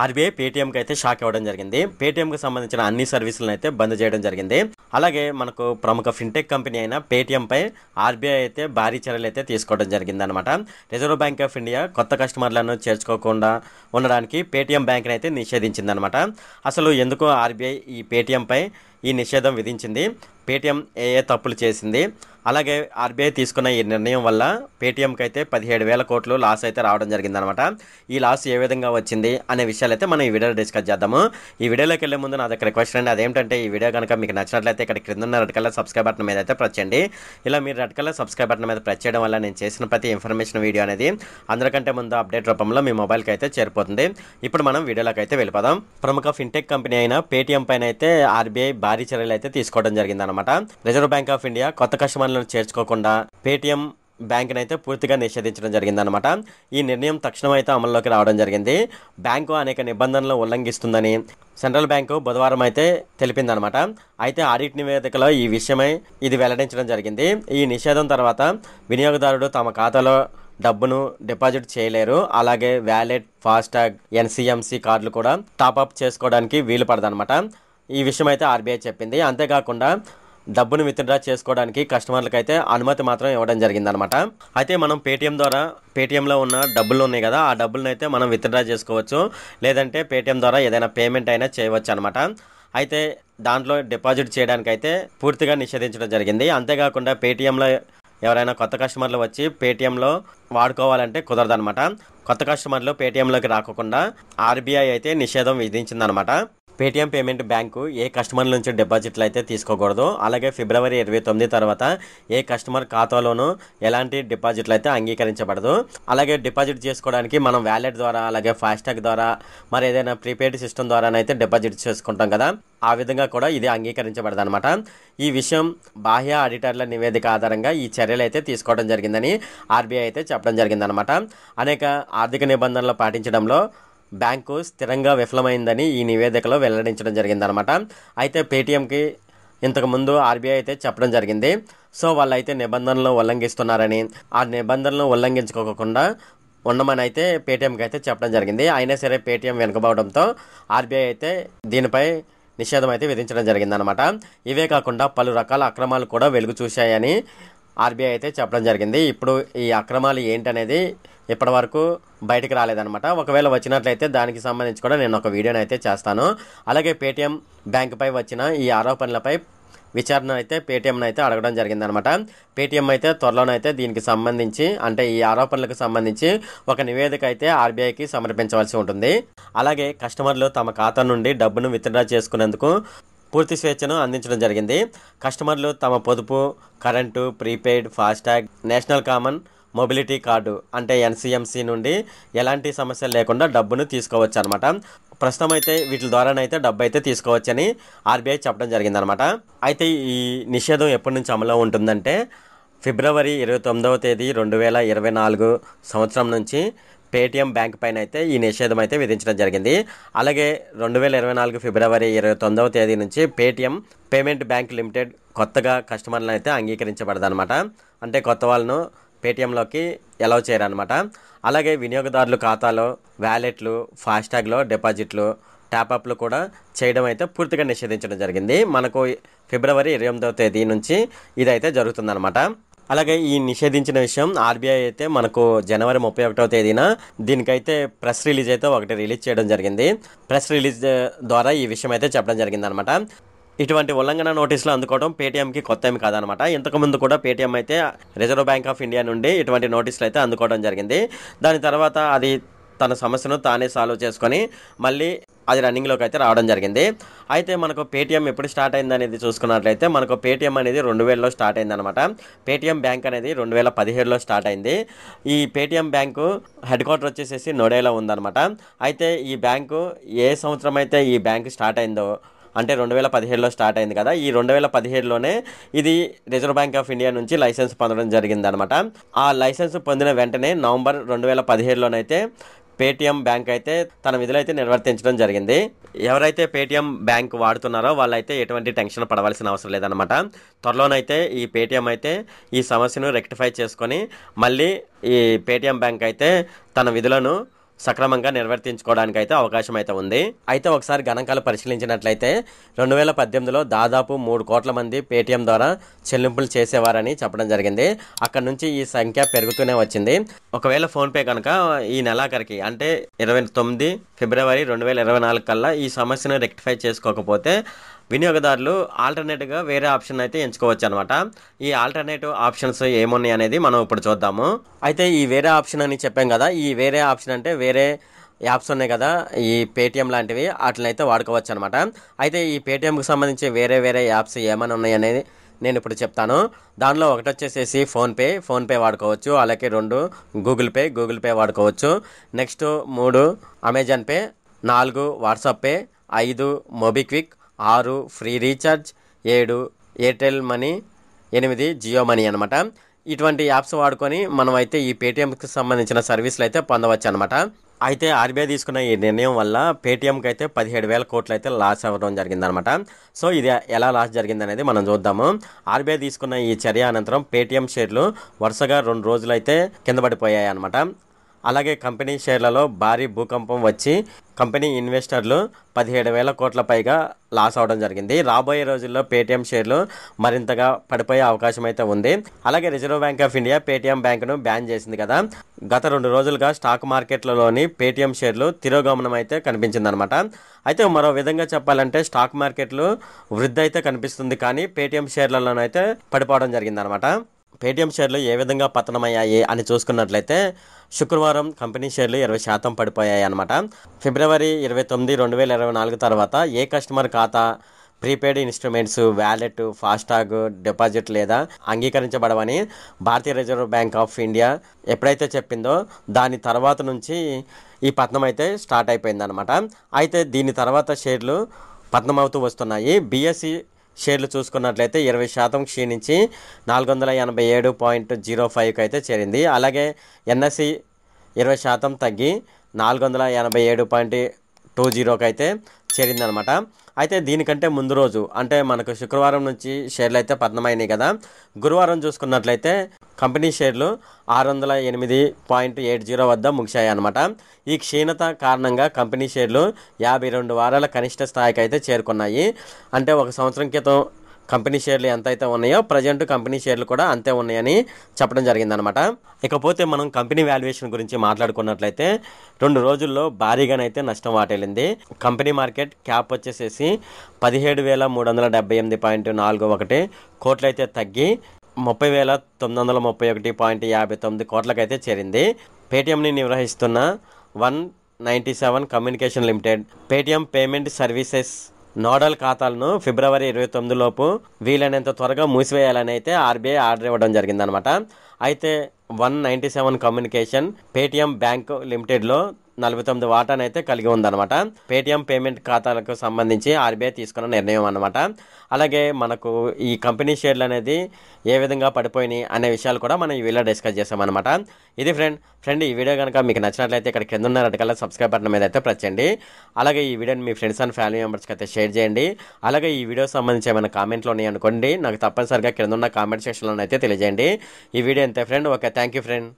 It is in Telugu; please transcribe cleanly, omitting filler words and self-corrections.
ఆర్బీఐ పేటీఎంకి అయితే షాక్ ఇవ్వడం జరిగింది. పేటీఎంకి సంబంధించిన అన్ని సర్వీసులను అయితే బంద్ చేయడం జరిగింది. అలాగే మనకు ప్రముఖ ఫిన్టెక్ కంపెనీ అయిన పేటీఎంపై ఆర్బీఐ అయితే భారీ చర్యలు అయితే తీసుకోవడం జరిగింది అనమాట. రిజర్వ్ బ్యాంక్ ఆఫ్ ఇండియా కొత్త కస్టమర్లను చేర్చుకోకుండా ఉండడానికి పేటీఎం బ్యాంక్ని అయితే నిషేధించింది అనమాట. అసలు ఎందుకు ఆర్బీఐ ఈ పేటీఎంపై ఈ నిషేధం విధించింది, పేటీఎం ఏ తప్పులు చేసింది, అలాగే ఆర్బీఐ తీసుకున్న ఈ నిర్ణయం వల్ల పేటీఎంకి అయితే 17,000 కోట్లు లాస్ అయితే రావడం జరిగిందనమాట. ఈ లాస్ ఏ విధంగా వచ్చింది అనే విషయాలు అయితే మనం ఈ వీడియోలో డిస్కస్ చేద్దాము. ఈ వీడియోలోకి వెళ్ళే ముందు నా దగ్గర రిక్వెస్ట్ అండి, అదేంటంటే ఈ వీడియో కనుక మీకు నచ్చినట్లయితే ఇక్కడ క్రింద ఉన్న రెడ్ కలర్ సబ్స్క్రైబ్ బటన్ మీద అయితే ప్రెస్ చేయండి. ఇలా మీరు రెడ్ కలర్ సబ్స్క్రైబ్ బటన్ మీద ప్రెస్ చేయడం వల్ల నేను చేసిన ప్రతి ఇన్ఫర్మేషన్ వీడియో అనేది అందరికంటే ముందు అప్డేట్ రూపంలో మీ మొబైల్కి అయితే చేరిపోతుంది. ఇప్పుడు మనం వీడియోలోకి అయితే వెళ్ళిపోదాం. ప్రముఖ ఫిన్టెక్ కంపెనీ అయిన పేటీఎం పైన అయితే ఆర్బీఐ భారీ చర్యలు అయితే తీసుకోవడం జరిగిందనమాట. రిజర్వ్ బ్యాంక్ ఆఫ్ ఇండియా కొత్త కస్టమర్లను చేర్చుకోకుండా పేటీఎం బ్యాంకుని అయితే పూర్తిగా నిషేధించడం జరిగిందనమాట. ఈ నిర్ణయం తక్షణం అయితే అమల్లోకి రావడం జరిగింది. బ్యాంకు అనేక నిబంధనలు ఉల్లంఘిస్తుందని సెంట్రల్ బ్యాంకు బుధవారం అయితే తెలిపిందనమాట. అయితే ఆడిట్ నివేదికలో ఈ విషయమై ఇది వెల్లడించడం జరిగింది. ఈ నిషేధం తర్వాత వినియోగదారుడు తమ ఖాతాలో డబ్బును డిపాజిట్ చేయలేరు. అలాగే వ్యాలెట్, ఫాస్టాగ్, ఎన్సీఎంసీ కార్డులు కూడా టాప్అప్ చేసుకోవడానికి వీలు పడదనమాట. ఈ విషయం అయితే ఆర్బీఐ చెప్పింది. అంతేకాకుండా డబ్బును విత్డ్రా చేసుకోవడానికి కస్టమర్లకు అయితే అనుమతి మాత్రం ఇవ్వడం జరిగిందనమాట. అయితే మనం పేటీఎంలో ఉన్న డబ్బులు ఉన్నాయి కదా, ఆ డబ్బులను అయితే మనం విత్డ్రా చేసుకోవచ్చు, లేదంటే పేటీఎం ద్వారా ఏదైనా పేమెంట్ అయినా చేయవచ్చు అనమాట. అయితే దాంట్లో డిపాజిట్ చేయడానికి అయితే పూర్తిగా నిషేధించడం జరిగింది. అంతేకాకుండా పేటీఎంలో ఎవరైనా కొత్త కస్టమర్లు వచ్చి పేటీఎంలో వాడుకోవాలంటే కుదరదనమాట. కొత్త కస్టమర్లు పేటీఎంలోకి రాకుండా ఆర్బీఐ అయితే నిషేధం విధించిందనమాట. పేటీఎం పేమెంట్ బ్యాంకు ఏ కస్టమర్ నుంచి డిపాజిట్లు అయితే తీసుకోకూడదు. అలాగే ఫిబ్రవరి 29 తర్వాత ఏ కస్టమర్ ఖాతాలోనూ ఎలాంటి డిపాజిట్లు అయితే అంగీకరించబడదు. అలాగే డిపాజిట్ చేసుకోవడానికి మనం వ్యాలెట్ ద్వారా, అలాగే ఫాస్టాగ్ ద్వారా, మరి ఏదైనా ప్రీపెయిడ్ సిస్టమ్ ద్వారానైతే డిపాజిట్ చేసుకుంటాం కదా, ఆ విధంగా కూడా ఇది అంగీకరించబడదు అనమాట. ఈ విషయం బాహ్య ఆడిటర్ల నివేదిక ఆధారంగా ఈ చర్యలు అయితే తీసుకోవడం జరిగిందని ఆర్బీఐ అయితే చెప్పడం జరిగిందనమాట. అనేక ఆర్థిక నిబంధనలు పాటించడంలో బ్యాంకు స్థిరంగా విఫలమైందని ఈ నివేదికలో వెల్లడించడం జరిగిందనమాట. అయితే పేటీఎంకి ఇంతకుముందు ఆర్బీఐ అయితే చెప్పడం జరిగింది. సో వాళ్ళైతే నిబంధనలు ఉల్లంఘిస్తున్నారని, ఆ నిబంధనలు ఉల్లంఘించుకోకుండా ఉండమని అయితే పేటీఎంకి అయితే చెప్పడం జరిగింది. అయినా సరే పేటీఎం వెనుకబడడంతో ఆర్బీఐ అయితే దీనిపై నిషేధం అయితే విధించడం జరిగిందనమాట. ఇవే కాకుండా పలు రకాల అక్రమాలు కూడా వెలుగు చూశాయని ఆర్బీఐ అయితే చెప్పడం జరిగింది. ఇప్పుడు ఈ అక్రమాలు ఏంటనేది ఇప్పటి వరకు బయటకు రాలేదనమాట. ఒకవేళ వచ్చినట్లయితే దానికి సంబంధించి కూడా నేను ఒక వీడియోని అయితే చేస్తాను. అలాగే పేటీఎం బ్యాంకుపై వచ్చిన ఈ ఆరోపణలపై విచారణ అయితే పేటీఎంను అయితే అడగడం జరిగిందనమాట. పేటీఎం అయితే త్వరలోనైతే దీనికి సంబంధించి, అంటే ఈ ఆరోపణలకు సంబంధించి ఒక నివేదిక అయితే ఆర్బీఐకి సమర్పించవలసి ఉంటుంది. అలాగే కస్టమర్లు తమ ఖాతా నుండి డబ్బును విత్డ్రా చేసుకునేందుకు పూర్తి స్వేచ్ఛను అందించడం జరిగింది. కస్టమర్లు తమ పొదుపు, current, prepaid, FASTag, national common mobility card అంటే ఎన్సీఎంసీ నుండి ఎలాంటి సమస్యలు లేకుండా డబ్బును తీసుకోవచ్చు అనమాట. ప్రస్తుతం అయితే వీటి ద్వారానైతే డబ్బు అయితే తీసుకోవచ్చని ఆర్బీఐ చెప్పడం జరిగిందనమాట. అయితే ఈ నిషేధం ఎప్పటి నుంచి అమల్లో ఉంటుందంటే ఫిబ్రవరి 29వ తేదీ 2024 సంవత్సరం నుంచి పేటీఎం బ్యాంక్ పైన అయితే ఈ నిషేధం అయితే విధించడం జరిగింది. అలాగే 2024 ఫిబ్రవరి 29వ తేదీ నుంచి పేటీఎం పేమెంట్ బ్యాంక్ లిమిటెడ్ కొత్తగా కస్టమర్లను అయితే అంగీకరించబడదనమాట. అంటే కొత్త వాళ్ళను పేటీఎంలోకి ఎలౌ చేయరనమాట. అలాగే వినియోగదారుల ఖాతాలో వ్యాలెట్లు, ఫాస్టాగ్లో డిపాజిట్లు, ట్యాప్అప్లు కూడా చేయడం అయితే పూర్తిగా నిషేధించడం జరిగింది. మనకు ఫిబ్రవరి 28వ తేదీ నుంచి ఇదైతే జరుగుతుందన్నమాట. అలాగే ఈ నిషేధించిన విషయం ఆర్బీఐ అయితే మనకు జనవరి 31వ తేదీన దీనికైతే ప్రెస్ రిలీజ్ అయితే ఒకటి రిలీజ్ చేయడం జరిగింది. ప్రెస్ రిలీజ్ ద్వారా ఈ విషయం అయితే చెప్పడం జరిగిందనమాట. ఇటువంటి ఉల్లంఘన నోటీసులు అందుకోవడం పేటీఎంకి కొత్త ఏమి కాదనమాట. ఇంతకుముందు కూడా పేటీఎం అయితే రిజర్వ్ బ్యాంక్ ఆఫ్ ఇండియా నుండి ఇటువంటి నోటీసులు అయితే అందుకోవడం జరిగింది. దాని తర్వాత అది తన సమస్యను తానే సాల్వ్ చేసుకొని మళ్ళీ అది రన్నింగ్లోకి అయితే రావడం జరిగింది. అయితే మనకు పేటీఎం ఎప్పుడు స్టార్ట్ అయింది అనేది చూసుకున్నట్లయితే మనకు పేటీఎం అనేది 2000లో స్టార్ట్ అయింది అనమాట. పేటీఎం బ్యాంక్ అనేది 2017లో స్టార్ట్ అయింది. ఈ పేటీఎం బ్యాంకు హెడ్ క్వార్టర్ వచ్చేసేసి నోయిడాలో ఉందన్నమాట. అయితే ఈ బ్యాంకు ఏ సంవత్సరం అయితే ఈ బ్యాంకు స్టార్ట్ అయిందో, అంటే 2017లో స్టార్ట్ అయింది కదా, ఈ 2017లోనే ఇది రిజర్వ్ బ్యాంక్ ఆఫ్ ఇండియా నుంచి లైసెన్స్ పొందడం జరిగిందనమాట. ఆ లైసెన్స్ పొందిన వెంటనే నవంబర్ 2017లోనైతే పేటీఎం బ్యాంక్ అయితే తన విధులైతే నిర్వర్తించడం జరిగింది. ఎవరైతే పేటీఎం బ్యాంక్ వాడుతున్నారో వాళ్ళైతే ఎటువంటి టెన్షన్ పడవలసిన అవసరం లేదనమాట. త్వరలోనైతే ఈ పేటీఎం అయితే ఈ సమస్యను రెక్టిఫై చేసుకొని మళ్ళీ ఈ పేటీఎం బ్యాంక్ అయితే తన విధులను సక్రమంగా నిర్వర్తించుకోవడానికి అయితే అవకాశం అయితే ఉంది. అయితే ఒకసారి గణాంకాలు పరిశీలించినట్లయితే 2018లో దాదాపు 3 కోట్ల మంది పేటీఎం ద్వారా చెల్లింపులు చేసేవారని చెప్పడం జరిగింది. అక్కడ నుంచి ఈ సంఖ్య పెరుగుతూనే వచ్చింది. ఒకవేళ ఫోన్పే కనుక ఈ నెలాఖరికి అంటే 29 ఫిబ్రవరి 2024 కల్లా ఈ సమస్యను రెక్టిఫై చేసుకోకపోతే వినియోగదారులు ఆల్టర్నేటివ్గా వేరే ఆప్షన్ అయితే ఎంచుకోవచ్చు అనమాట. ఈ ఆల్టర్నేటివ్ ఆప్షన్స్ ఏమున్నాయి అనేది మనం ఇప్పుడు చూద్దాము. అయితే ఈ వేరే ఆప్షన్ అని చెప్పాం కదా, ఈ వేరే ఆప్షన్ అంటే వేరే యాప్స్ ఉన్నాయి కదా, ఈ పేటీఎం లాంటివి వాటినైతే వాడుకోవచ్చు అనమాట. అయితే ఈ పేటీఎంకి సంబంధించి వేరే వేరే యాప్స్ ఏమైనా ఉన్నాయి అనేది నేను ఇప్పుడు చెప్తాను. దానిలో ఒకటి వచ్చేసేసి ఫోన్పే వాడుకోవచ్చు. అలాగే 2 గూగుల్ పే వాడుకోవచ్చు. Next 3 Amazon Pay, 4 WhatsApp Pay, 5 MobiKwik, 6 free recharge, 7 Airtel Money, 8 Jio Money అనమాట. ఇటువంటి యాప్స్ వాడుకొని మనం అయితే ఈ పేటీఎంకి సంబంధించిన సర్వీసులు అయితే పొందవచ్చు అనమాట. అయితే ఆర్బీఐ తీసుకున్న ఈ నిర్ణయం వల్ల పేటీఎంకి అయితే 17,000 కోట్లు అయితే లాస్ అవ్వడం జరిగిందనమాట. సో ఇది ఎలా లాస్ జరిగిందనేది మనం చూద్దాము. ఆర్బీఐ తీసుకున్న ఈ చర్య అనంతరం పేటీఎం షేర్లు వరుసగా 2 రోజులు అయితే కింద పడిపోయాయి అనమాట. అలాగే కంపెనీ షేర్లలో భారీ భూకంపం వచ్చి కంపెనీ ఇన్వెస్టర్లు 17,000 కోట్ల పైగా లాస్ అవడం జరిగింది. రాబోయే రోజుల్లో పేటీఎం షేర్లు మరింతగా పడిపోయే అవకాశం అయితే ఉంది. అలాగే reserve Bank of India Paytm బ్యాంకును బ్యాన్ చేసింది కదా. గత 2 రోజులుగా స్టాక్ మార్కెట్లలోని పేటీఎం షేర్లు తిరోగమనం అయితే కనిపించిందనమాట. అయితే మరో విధంగా చెప్పాలంటే స్టాక్ మార్కెట్లు వృద్ధి అయితే కనిపిస్తుంది, కానీ పేటీఎం షేర్లలోనైతే పడిపోవడం జరిగిందనమాట. పేటీఎం షేర్లు ఏ విధంగా పతనమయ్యాయి అని చూసుకున్నట్లయితే శుక్రవారం కంపెనీ షేర్లు 20% పడిపోయాయి అనమాట. ఫిబ్రవరి 29, 2024 తర్వాత ఏ కస్టమర్ ఖాతా, prepaid instruments, wallet, FASTag deposit లేదా అంగీకరించబడవని భారతీయ రిజర్వ్ బ్యాంక్ ఆఫ్ ఇండియా ఎప్పుడైతే చెప్పిందో దాని తర్వాత నుంచి ఈ పతనం అయితే స్టార్ట్ అయిపోయింది అనమాట. అయితే దీని తర్వాత షేర్లు పతనమవుతూ వస్తున్నాయి. బీఎస్ఈ షేర్లు చూసుకున్నట్లయితే 20% క్షీణించి 487.05కి అయితే చేరింది. అలాగే ఎన్ఎస్సి 20% తగ్గి 487.20కి అయితే చేరిందనమాట. అయితే దీనికంటే ముందు రోజు అంటే మనకు శుక్రవారం నుంచి షేర్లు అయితే పతనమైనాయి కదా. గురువారం చూసుకున్నట్లయితే కంపెనీ షేర్లు 608.80 వద్ద ముగిశాయి అనమాట. ఈ క్షీణత కారణంగా కంపెనీ షేర్లు 52 వారాల కనిష్ట స్థాయికి అయితే చేరుకున్నాయి. అంటే 1 సంవత్సరం క్రితం కంపెనీ షేర్లు ఎంత అయితే ఉన్నాయో ప్రజెంట్ కంపెనీ షేర్లు కూడా అంతే ఉన్నాయని చెప్పడం జరిగిందనమాట. ఇకపోతే మనం కంపెనీ వాల్యుయేషన్ గురించి మాట్లాడుకున్నట్లయితే 2 రోజుల్లో భారీగానైతే నష్టం వాటిల్లింది. కంపెనీ మార్కెట్ క్యాప్ వచ్చేసేసి 17,378.41 కోట్లయితే తగ్గి 30,931.59 కోట్లకైతే చేరింది. పేటీఎంని నిర్వహిస్తున్న 197 communication limited Paytm payment services nodal ఖాతాలను ఫిబ్రవరి 29 లోపు వీలైనంత త్వరగా మూసివేయాలని అయితే ఆర్బీఐ ఆర్డర్ ఇవ్వడం జరిగిందనమాట. అయితే 197 కమ్యూనికేషన్ పేటీఎం బ్యాంక్ లిమిటెడ్లో 49 వాటాను అయితే కలిగి ఉందన్నమాట. పేటీఎం పేమెంట్ ఖాతాలకు సంబంధించి ఆర్బీఐ తీసుకున్న నిర్ణయం అన్నమాట. అలాగే మనకు ఈ కంపెనీ షేర్లు అనేది ఏ విధంగా పడిపోయినాయి అనే విషయాలు కూడా మనం ఈ వీడియోలో డిస్కస్ చేసామన్నమాట. ఇది ఫ్రెండ్ ఈ వీడియో కనుక మీకు నచ్చినట్లయితే ఇక్కడ కింద ఉన్న రెడ్ కలర్ సబ్స్క్రైబ్ బటన్ మీద అయితే ప్రెస్ చేయండి. అలాగే ఈ వీడియోని మీ ఫ్రెండ్స్ అండ్ ఫ్యామిలీ మెంబర్స్కి అయితే షేర్ చేయండి. అలాగే ఈ వీడియో సంబంధించి ఏమైనా కామెంట్లు ఉన్నాయి అనుకోండి, నాకు తప్పనిసరిగా కింద ఉన్న కామెంట్ సెక్షన్లో అయితే తెలియజేయండి. ఈ వీడియో అంతే friend. Okay, thank you friend.